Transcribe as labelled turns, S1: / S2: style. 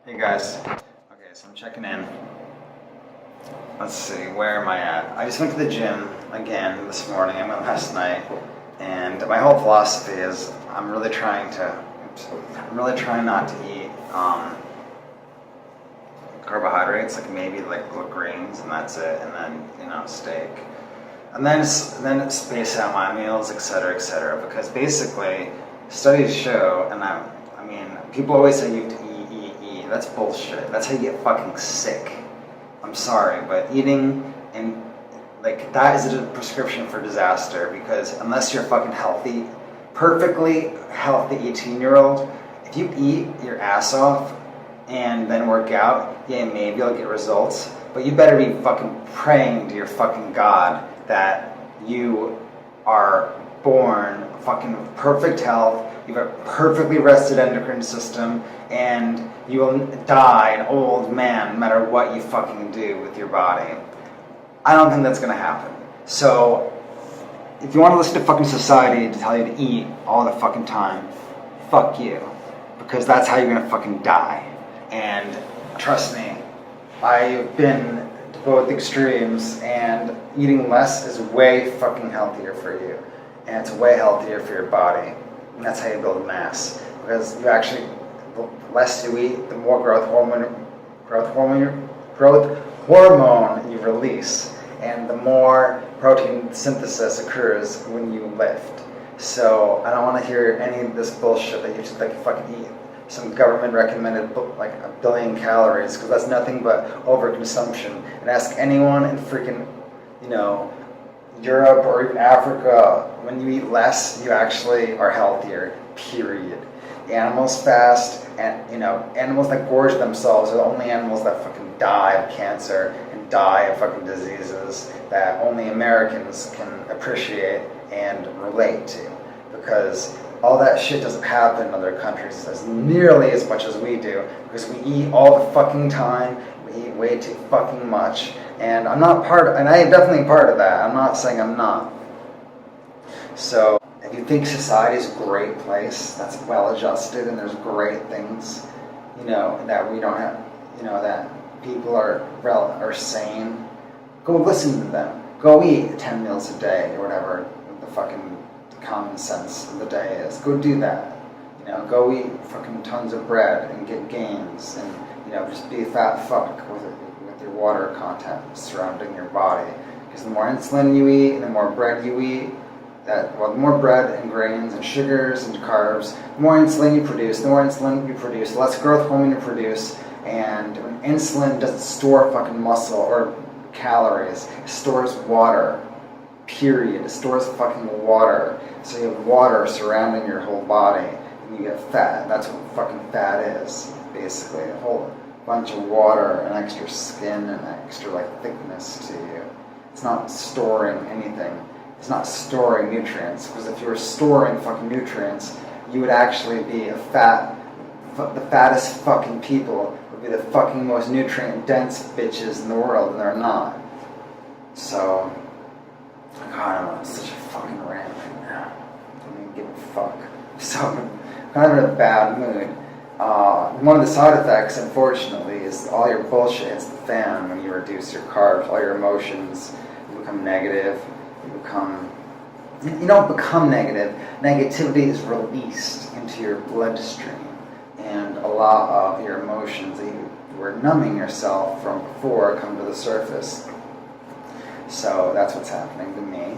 S1: Hey guys. Okay, so I'm checking in. Let's see, where am I at? I just went to the gym again this morning. I went last night, and my whole philosophy is I'm really trying not to eat carbohydrates, like maybe like little grains, and that's it, and then steak, and then space out my meals, etc., because basically studies show, and I mean, people always say you have to eat. That's bullshit. That's how you get fucking sick. I'm sorry, but eating and like that is a prescription for disaster, because unless you're fucking healthy, perfectly healthy 18-year-old, if you eat your ass off and then work out, yeah, maybe you'll get results, but you better be fucking praying to your fucking God that you are born fucking perfect health, you have a perfectly rested endocrine system, and you will die an old man no matter what you fucking do with your body. I don't think that's gonna happen. So, if you want to listen to fucking society to tell you to eat all the fucking time, fuck you. Because that's how you're gonna fucking die. And trust me, I've been to both extremes, and eating less is way fucking healthier for you. And it's way healthier for your body. And that's how you build mass. Because you actually, the less you eat, the more growth hormone you release, and the more protein synthesis occurs when you lift. So I don't want to hear any of this bullshit that you should like fucking eat some government recommended like 1 billion calories, because that's nothing but overconsumption. And ask anyone in freaking Europe or even Africa, when you eat less, you actually are healthier, period. Animals fast, and animals that gorge themselves are the only animals that fucking die of cancer and die of fucking diseases that only Americans can appreciate and relate to, because all that shit doesn't happen in other countries as nearly as much as we do, because we eat all the fucking time, we eat way too fucking much, and I'm not and I am definitely part of that. I'm not saying I'm not. So, if you think society is a great place, that's well adjusted, and there's great things, that we don't have, that people are sane, go listen to them. Go eat 10 meals a day, or whatever the fucking common sense of the day is. Go do that. Go eat fucking tons of bread and get gains, and just be a fat fuck with your water content surrounding your body. Because the more insulin you eat and the more bread you eat, the more bread and grains and sugars and carbs, the more insulin you produce. The less growth hormone you produce. And when insulin doesn't store fucking muscle or calories, it stores water. Period. It stores fucking water. So you have water surrounding your whole body, and you get fat. That's what fucking fat is, basically. A whole bunch of water and extra skin and extra thickness to you. It's not storing anything. It's not storing nutrients, because if you were storing fucking nutrients, you would actually be the fattest fucking people would be the fucking most nutrient dense bitches in the world, and they're not. So, God, I'm on such a fucking rant right now. I don't even give a fuck. So, I'm kind of in a bad mood. One of the side effects, unfortunately, is all your bullshit hits the fan when you reduce your carbs. All your emotions become negative. You don't become negative. Negativity is released into your bloodstream, and a lot of your emotions that you were numbing yourself from before come to the surface. So that's what's happening to me.